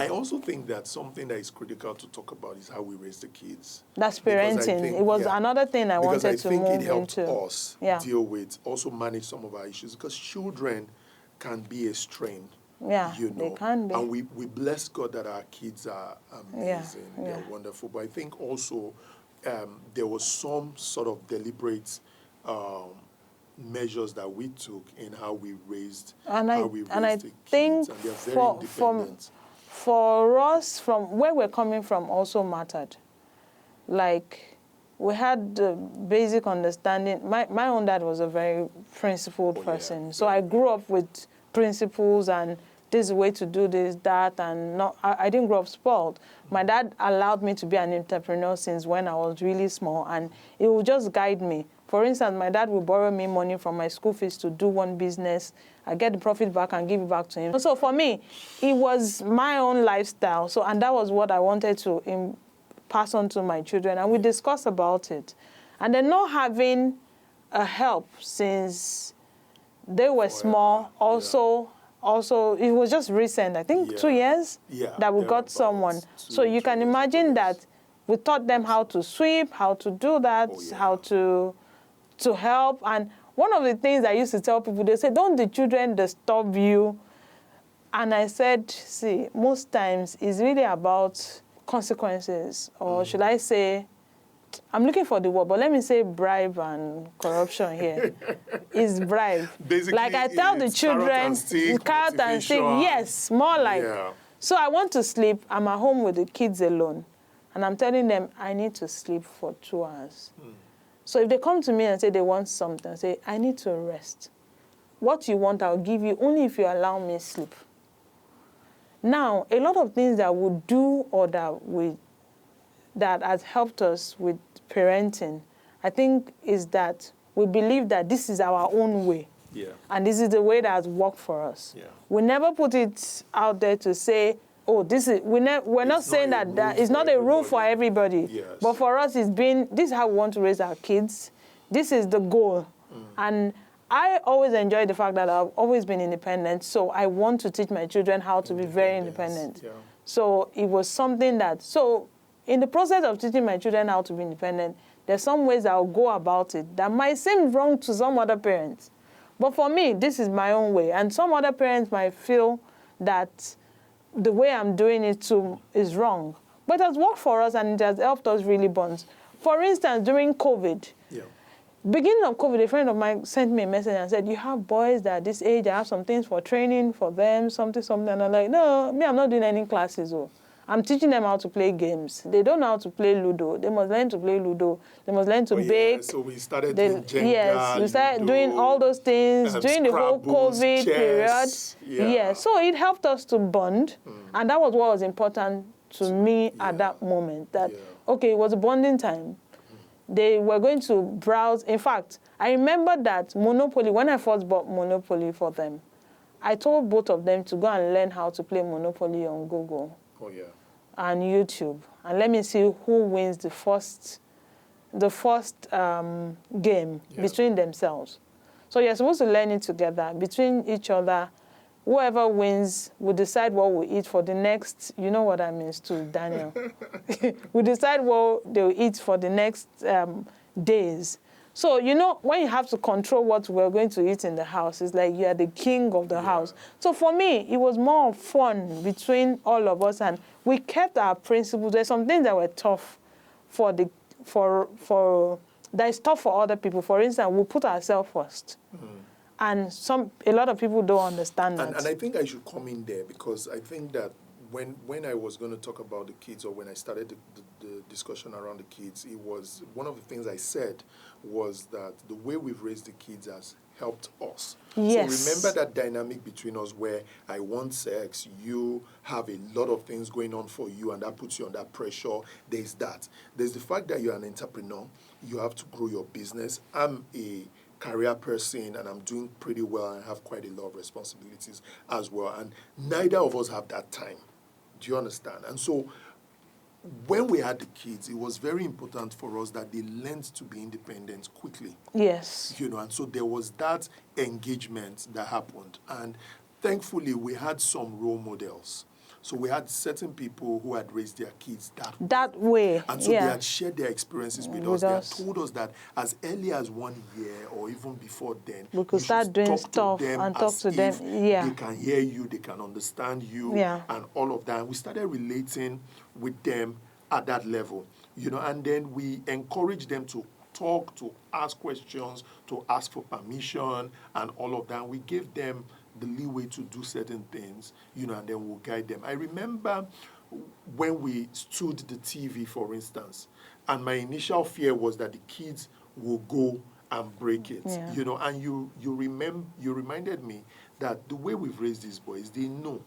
I also think that something that is critical to talk about is how we raise the kids. That's parenting. It was another thing I wanted to move into. Because I think it helped us deal with, also manage some of our issues, because children can be a strain. Yeah, you know, they can be. And we bless God that our kids are amazing. They're wonderful. But I think also there was some sort of deliberate measures that we took in how we raised the kids. And they're very independent. For us, from where we're coming from also mattered. Like, we had the basic understanding. My own dad was a very principled person. Yeah. So I grew up with principles and this is the way to do this, that, and I didn't grow up spoiled. My dad allowed me to be an entrepreneur since when I was really small, and it would just guide me. For instance, my dad would borrow me money from my school fees to do one business. I get the profit back and give it back to him. So for me, it was my own lifestyle. So, and that was what I wanted to pass on to my children. And we discussed about it. And then not having a help since they were small also, it was just recent, I think 2 years that we got someone. So you can imagine that we taught them how to sweep, how to do that, how to help. And one of the things I used to tell people, they say, don't the children disturb you? And I said, see, most times it's really about consequences, or should I say, I'm looking for the word, but let me say bribe and corruption here. It's bribe. Basically, like I tell the children, carrot and stick, yes, more like. Yeah. So I want to sleep. I'm at home with the kids alone. And I'm telling them, I need to sleep for 2 hours. So if they come to me and say they want something, I say, I need to rest. What you want, I'll give you, only if you allow me sleep. Now, a lot of things that we do or that has helped us with parenting, I think, is that we believe that this is our own way. Yeah. And this is the way that has worked for us. Yeah. We never put it out there to say, oh, this is, we're not saying that it's not a rule for everybody. Yes. But for us, this is how we want to raise our kids. This is the goal. And I always enjoy the fact that I've always been independent. So I want to teach my children how to be very independent. Yeah. So it was something that, in the process of teaching my children how to be independent, there's some ways I'll go about it that might seem wrong to some other parents. But for me, this is my own way. And some other parents might feel that the way I'm doing it too is wrong. But it has worked for us and it has helped us really bond. For instance, during COVID, beginning of COVID, a friend of mine sent me a message and said, you have boys that at this age, I have some things for training for them, something. And I'm like, no, me, I'm not doing any classes. I'm teaching them how to play games. They don't know how to play Ludo. They must learn to play Ludo. They must learn to bake. So we started doing Jenga, yes, we started Ludo, doing all those things during the whole COVID chess, period. Yeah, so it helped us to bond. And that was what was important to me at that moment. That, okay, it was a bonding time. They were going to browse. In fact, I remember that Monopoly, when I first bought Monopoly for them, I told both of them to go and learn how to play Monopoly on Google. Oh, yeah. And YouTube, and let me see who wins the first game between themselves. So you're supposed to learn it together between each other. Whoever wins will decide what we'll eat for the next. You know what that means too, Daniel. We decide what they'll eat for the next days. So, you know, when you have to control what we're going to eat in the house, it's like you're the king of the house. So for me, it was more fun between all of us, and we kept our principles. There's some things that were tough that is tough for other people. For instance, we put ourselves first. And a lot of people don't understand that. And I think I should come in there, because I think that when I was going to talk about the kids, or when I started the discussion around the kids, it was one of the things I said was that the way we've raised the kids has helped us. Yes. So remember that dynamic between us where I want sex, you have a lot of things going on for you, and that puts you under pressure. There's that. There's the fact that you're an entrepreneur. You have to grow your business. I'm a career person, and I'm doing pretty well, and I have quite a lot of responsibilities as well. And neither of us have that time. Do you understand? And so when we had the kids, it was very important for us that they learned to be independent quickly. Yes. You know, and so there was that engagement that happened. And thankfully, we had some role models. So we had certain people who had raised their kids that way. And so they had shared their experiences with us. They had told us that as early as 1 year or even before then, we could start doing stuff and talk to them. They can hear you, they can understand you, and all of that. And we started relating with them at that level, and then we encourage them to talk, to ask questions, to ask for permission, and all of that. We gave them the leeway to do certain things, and then we'll guide them. I remember when we stood the TV, for instance, and my initial fear was that the kids will go and break it, and you reminded me that the way we've raised these boys, they know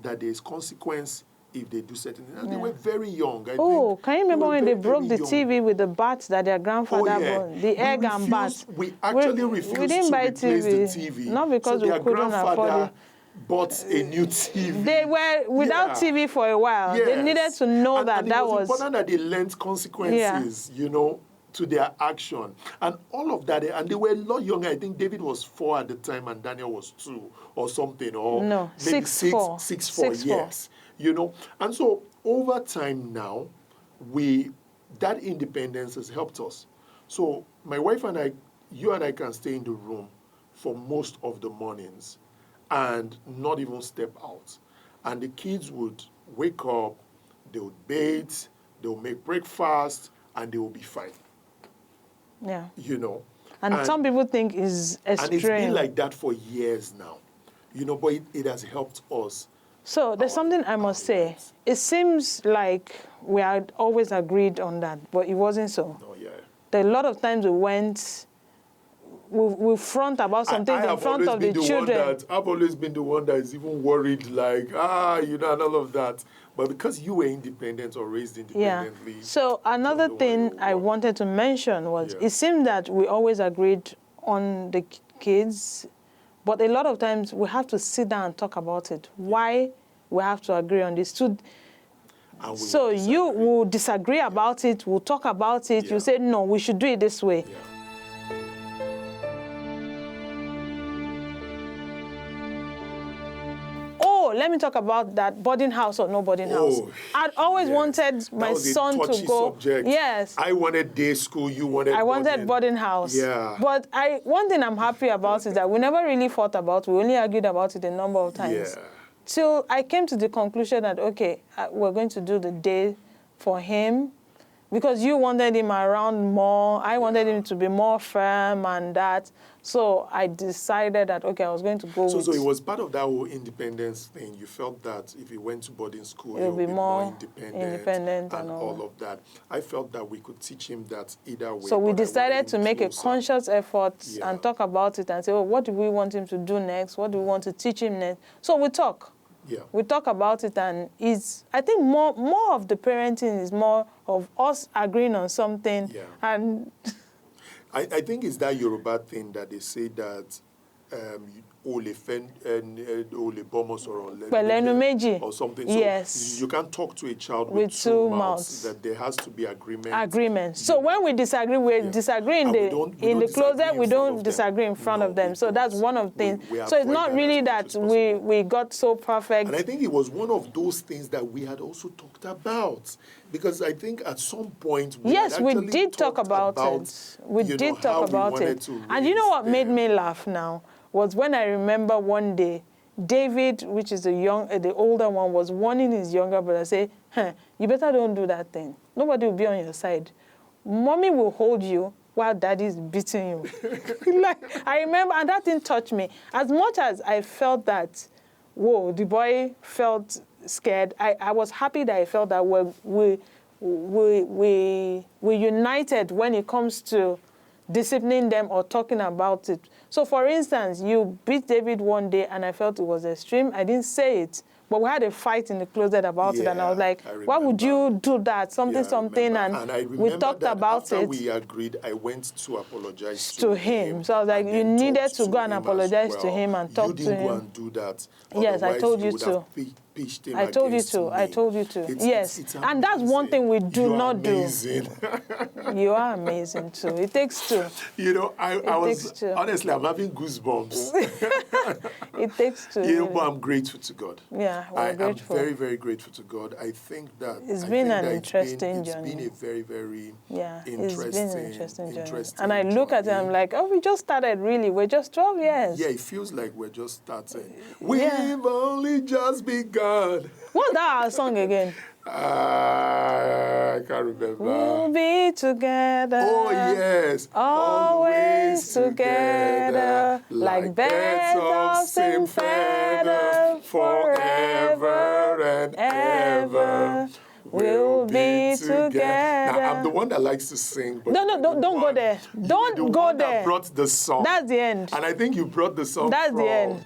that there's consequence if they do certain things. And they were very young. I think can you remember when they broke the TV with the bat that their grandfather bought? The egg and bat. We actually refused to replace the TV. Not because we couldn't afford it. Bought a new TV. They were without TV for a while. Yes. They needed to know that it was important that they learned consequences, to their action. And all of that. And they were a lot younger. I think David was 4 at the time and Daniel was 2 or something. Or no, maybe 6'4". 6'4", yes. And so over time now, that independence has helped us. So my wife and I, you and I can stay in the room for most of the mornings and not even step out. And the kids would wake up, they would bathe, they would make breakfast, and they will be fine. Yeah. And some people think it's extreme. And it's been like that for years now. But it has helped us. So there's something I must say. It seems like we had always agreed on that, but it wasn't so. Oh, yeah. There are a lot of times we front about something in front of the children. I've always been the one that is even worried, like, and all of that. But because you were independent or raised independently. Yeah. So another thing I wanted to mention was it seemed that we always agreed on the kids, but a lot of times we have to sit down and talk about it. Why we have to agree on this? So you will disagree about it, we'll talk about it, you say, no, we should do it this way. Yeah. Let me talk about that boarding house or no boarding house. I'd always wanted my son to go. Subject. Yes. I wanted day school, you wanted I wanted boarding house. Yeah. But one thing I'm happy about is that we never really fought about it. We only argued about it a number of times. Yeah. Till I came to the conclusion that, okay, we're going to do the day for him because you wanted him around more. I wanted him to be more firm and that. So I decided that, okay, I was going to go So it was part of that whole independence thing. You felt that if he went to boarding school, he would be more independent and all of that. I felt that we could teach him that either way. So we decided to make a conscious effort and talk about it and say, what do we want him to do next? What do we want to teach him next? So we talk. Yeah. We talk about it, and I think more of the parenting is more of us agreeing on something. Yeah. And I think it's that Yoruba thing that they say that or something. Yes. So you can't talk to a child with two mouths. That there has to be agreement. So when we disagree, we disagree in the closet. We don't disagree in front of them. So that's one of the things. So it's not really that we got so perfect. And I think it was one of those things that we had also talked about. Because I think at some point we did talk about it. We did talk about it. And you know what made me laugh now was when I remember one day, David, which is the older one, was warning his younger brother, say, you better don't do that thing. Nobody will be on your side. Mommy will hold you while daddy's beating you. I remember, and that thing touched me. As much as I felt that, the boy felt scared, I was happy that I felt that we united when it comes to disciplining them or talking about it. So, for instance, you beat David one day, and I felt it was extreme. I didn't say it, but we had a fight in the closet about it, and I was like, why would you do that? Something, and we talked about it. After we agreed, I went to apologize to him. So I was like, you needed to go and apologize to him and talk to him. You didn't go and do that. Yes, I told you to. I told you to. Yes. And that's one thing we do not do. You are amazing too. It takes two. I was honestly, I'm having goosebumps. It takes two. You know, but I'm grateful to God. Yeah, we're grateful. I'm very, very grateful to God. I think that it's been an interesting journey. It's been a very, very interesting journey. And I look at it, I'm like, oh, we just started really. We're just 12 years. Yeah, it feels like we're just starting. We've only just begun. What's that song again? I can't remember. We'll be together. Oh, yes. Always together. Like birds of same feather. Forever and ever. We'll be together. Now, I'm the one that likes to sing. But don't go there. Don't go there. That brought the song. That's the end. And I think you brought the song That's the end.